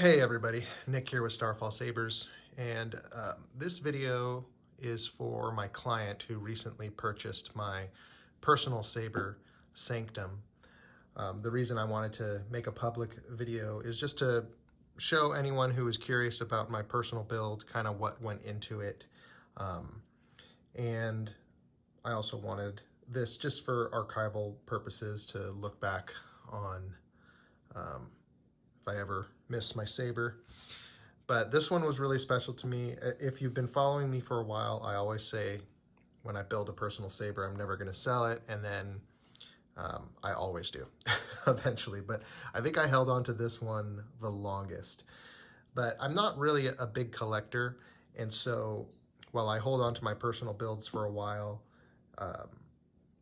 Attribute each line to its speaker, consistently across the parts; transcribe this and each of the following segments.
Speaker 1: Hey everybody, Nick here with Starfall Sabers, and this video is for my client who recently purchased my personal saber, Sanctum. The reason I wanted to make a public video is just to show anyone who is curious about my personal build, kind of what went into it. And I also wanted this just for archival purposes to look back on if I ever miss my saber. But this one was really special to me. If you've been following me for a while, I always say when I build a personal saber, I'm never going to sell it. And then I always do eventually. But I think I held on to this one the longest. But I'm not really a big collector. And so while I hold on to my personal builds for a while,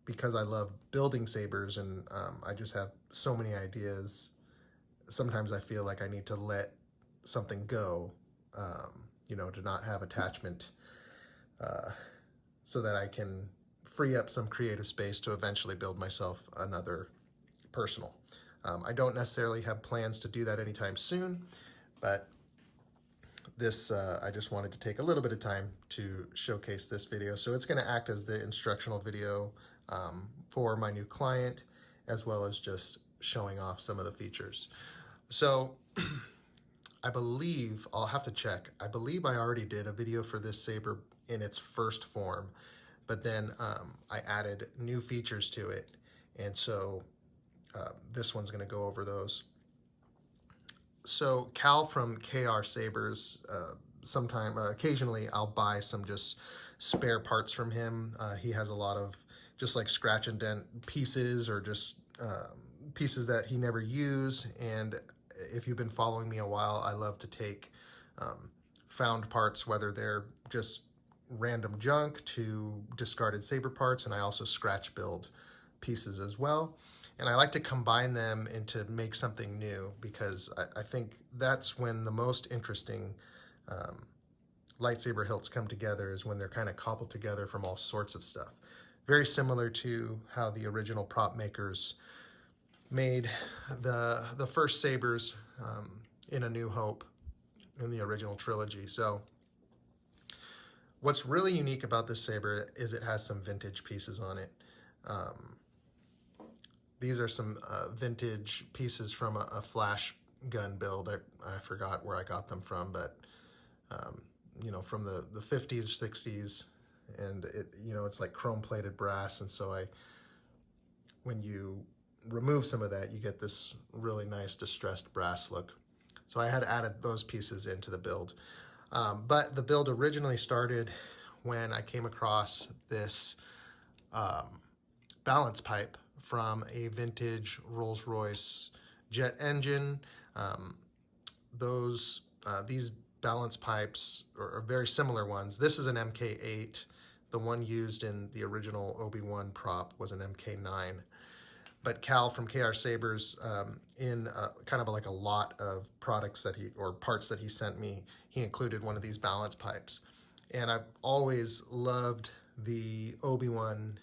Speaker 1: because I love building sabers and I just have so many ideas, sometimes I feel like I need to let something go, to not have attachment, so that I can free up some creative space to eventually build myself another personal. I don't necessarily have plans to do that anytime soon, but this, I just wanted to take a little bit of time to showcase this video. So it's going to act as the instructional video for my new client, as well as just showing off some of the features. So I believe, I'll have to check, I believe I already did a video for this saber in its first form, but then I added new features to it. And so this one's gonna go over those. So Cal from KR Sabers, occasionally I'll buy some just spare parts from him. He has a lot of just like scratch and dent pieces, or just pieces that he never used. And if you've been following me a while, I love to take found parts, whether they're just random junk to discarded saber parts, and I also scratch build pieces as well. And I like to combine them and to make something new, because I think that's when the most interesting lightsaber hilts come together, is when they're kind of cobbled together from all sorts of stuff. Very similar to how the original prop makers made the first sabers in A New Hope in the original trilogy. So what's really unique about this saber is it has some vintage pieces on it. These are some vintage pieces from a flash gun build. I forgot where I got them from, but from the 50s, 60s, and it's like chrome plated brass. And so when you remove some of that, you get this really nice distressed brass look. So I had added those pieces into the build. But the build originally started when I came across this balance pipe from a vintage Rolls-Royce jet engine. These balance pipes are very similar ones. This is an MK8. The one used in the original Obi-Wan prop was an MK9. But Cal from KR Sabers, in kind of like a lot of products parts that he sent me, he included one of these balance pipes. And I've always loved the Obi-Wan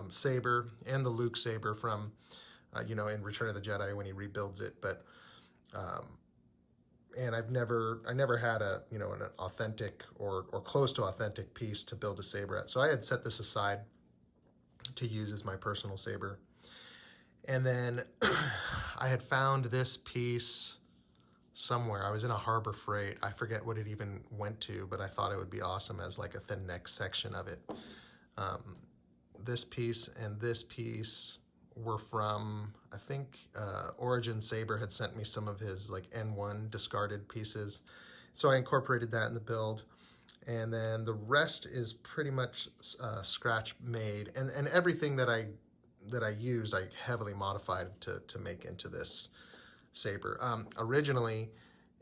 Speaker 1: saber and the Luke saber from, in Return of the Jedi when he rebuilds it. But and I never had an authentic or close to authentic piece to build a saber at. So I had set this aside to use as my personal saber. And then I had found this piece somewhere. I was in a Harbor Freight. I forget what it even went to, but I thought it would be awesome as like a thin neck section of it. This piece and this piece were from, I think, Origin Saber had sent me some of his like N1 discarded pieces. So I incorporated that in the build. And then the rest is pretty much scratch made. And everything that I used, I heavily modified to make into this saber. Originally,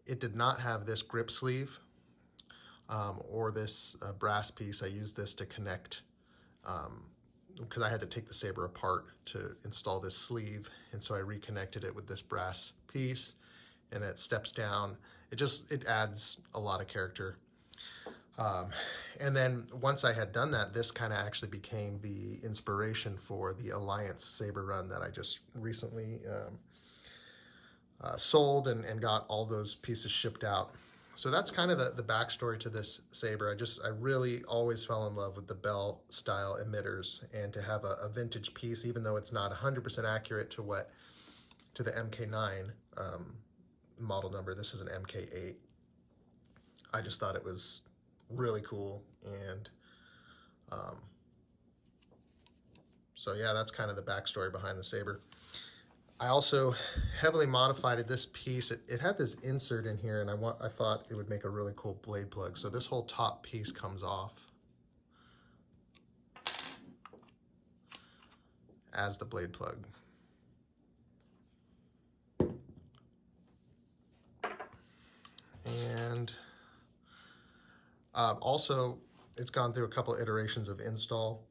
Speaker 1: it did not have this grip sleeve or this brass piece. I used this to connect, because I had to take the saber apart to install this sleeve, and so I reconnected it with this brass piece, and it steps down. It adds a lot of character. And then once I had done that, this kind of actually became the inspiration for the Alliance saber run that I just recently sold and got all those pieces shipped out. So that's kind of the backstory to this saber. I really always fell in love with the bell style emitters, and to have a vintage piece, even though it's not 100% accurate to the MK9 model number. This is an MK8. I just thought it was really cool, and so yeah, that's kind of the backstory behind the saber. I also heavily modified this piece. It had this insert in here, and I thought it would make a really cool blade plug. So this whole top piece comes off as the blade plug. And also, it's gone through a couple iterations of install.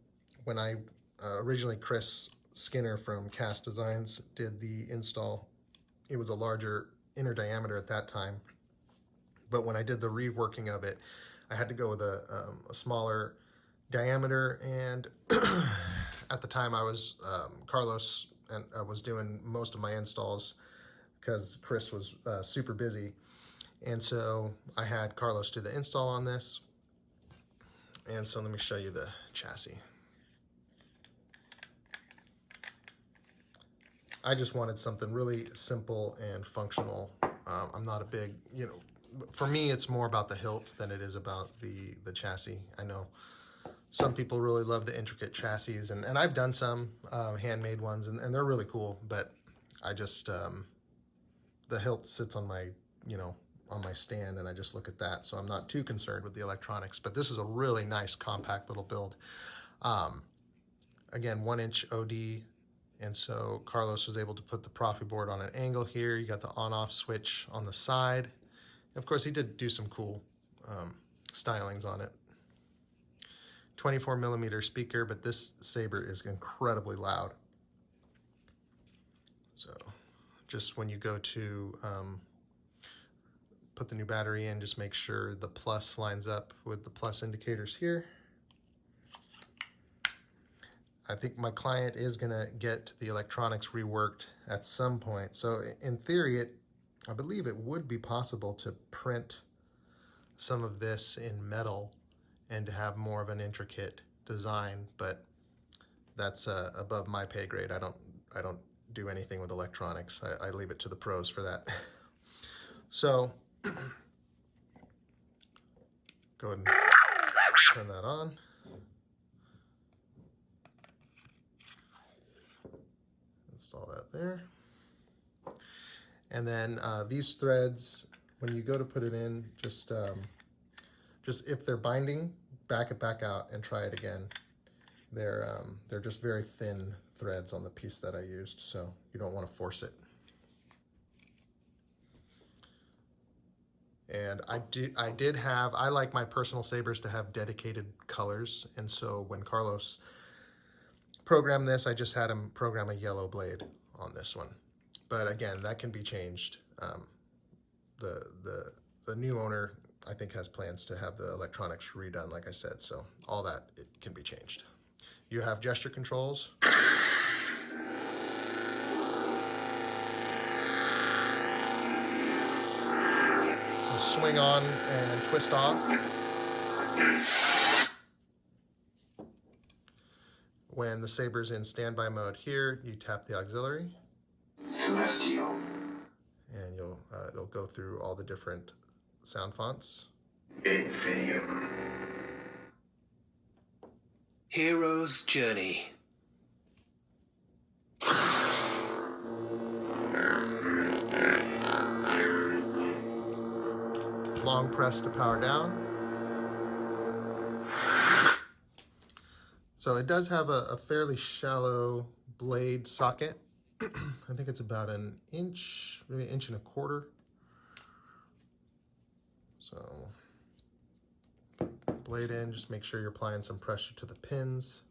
Speaker 1: When I originally, Chris Skinner from Cast Designs did the install, it was a larger inner diameter at that time. But when I did the reworking of it, I had to go with a smaller diameter. And at the time, I was Carlos, and I was doing most of my installs because Chris was super busy. And so I had Carlos do the install on this. And so let me show you the chassis. I just wanted something really simple and functional. I'm not a big, for me, it's more about the hilt than it is about the chassis. I know some people really love the intricate chassis, and I've done some handmade ones, and they're really cool, but I just, the hilt sits on my, on my stand, and I just look at that, so I'm not too concerned with the electronics. But this is a really nice, compact little build. Again, 1-inch OD. And so Carlos was able to put the Profi board on an angle here. You got the on-off switch on the side. Of course, he did do some cool stylings on it. 24 millimeter speaker, but this saber is incredibly loud. So just when you go to put the new battery in, just make sure the plus lines up with the plus indicators here. I think my client is gonna get the electronics reworked at some point. So in theory, I believe it would be possible to print some of this in metal and to have more of an intricate design, but that's above my pay grade. I don't do anything with electronics. I leave it to the pros for that. So go ahead and turn that on. Install that there. And then these threads, when you go to put it in, just if they're binding, back it back out and try it again. They're just very thin threads on the piece that I used, so you don't want to force it. And I like my personal sabers to have dedicated colors, and so when Carlos programmed this, I just had him program a yellow blade on this one. But again, that can be changed. The new owner, I think, has plans to have the electronics redone, like I said, so all that, it can be changed. You have gesture controls. So swing on and twist off. When the saber's in standby mode here, you tap the auxiliary. Celestial. And it'll go through all the different sound fonts. Infinium.
Speaker 2: Hero's Journey.
Speaker 1: Long press to power down. So it does have a fairly shallow blade socket. I think it's about an inch, maybe an inch and a quarter. So blade in, just make sure you're applying some pressure to the pins.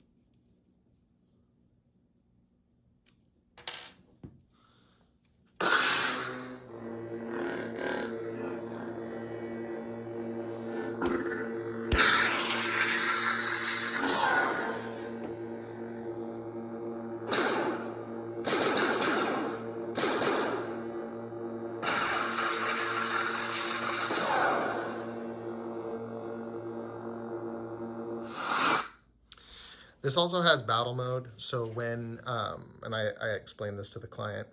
Speaker 1: This also has battle mode, so when, and I explained this to the client,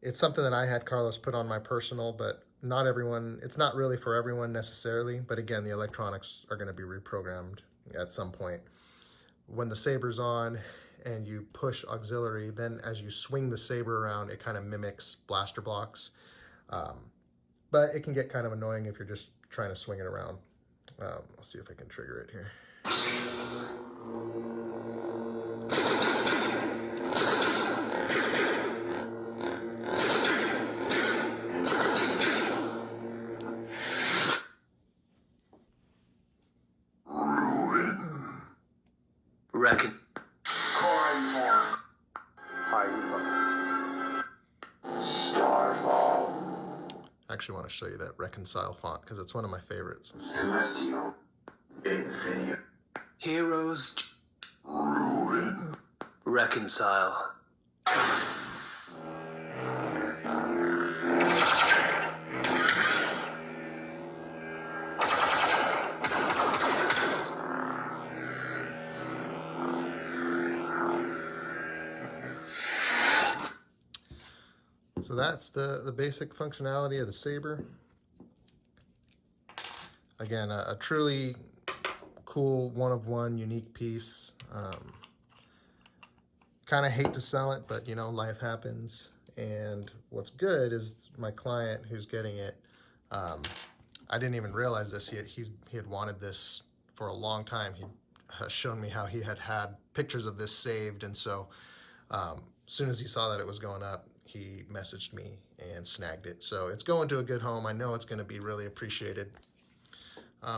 Speaker 1: it's something that I had Carlos put on my personal, but not everyone, it's not really for everyone necessarily, but again, the electronics are going to be reprogrammed at some point. When the saber's on and you push auxiliary, then as you swing the saber around, it kind of mimics blaster blocks. But it can get kind of annoying if you're just trying to swing it around. I'll see if I can trigger it here.
Speaker 2: Reckon.
Speaker 1: I actually want to show you that reconcile font because it's one of my favorites.
Speaker 2: Heroes. Reconcile.
Speaker 1: So that's the basic functionality of the saber. Again, a truly cool one-of-one unique piece. Kind of hate to sell it, but you know, life happens. And what's good is my client who's getting it, I didn't even realize this. He had wanted this for a long time. He has shown me how he had pictures of this saved. And so as soon as he saw that it was going up, he messaged me and snagged it. So it's going to a good home. I know it's going to be really appreciated.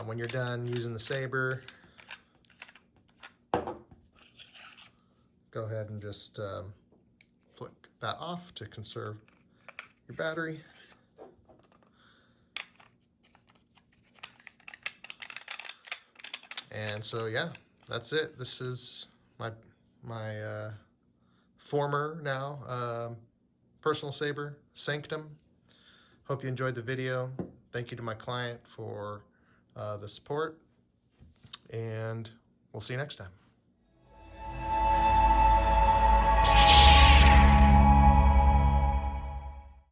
Speaker 1: When you're done using the saber, go ahead and just flick that off to conserve your battery. And so, yeah, that's it. This is my former now personal saber, Sanctum. Hope you enjoyed the video. Thank you to my client for the support, and we'll see you next time.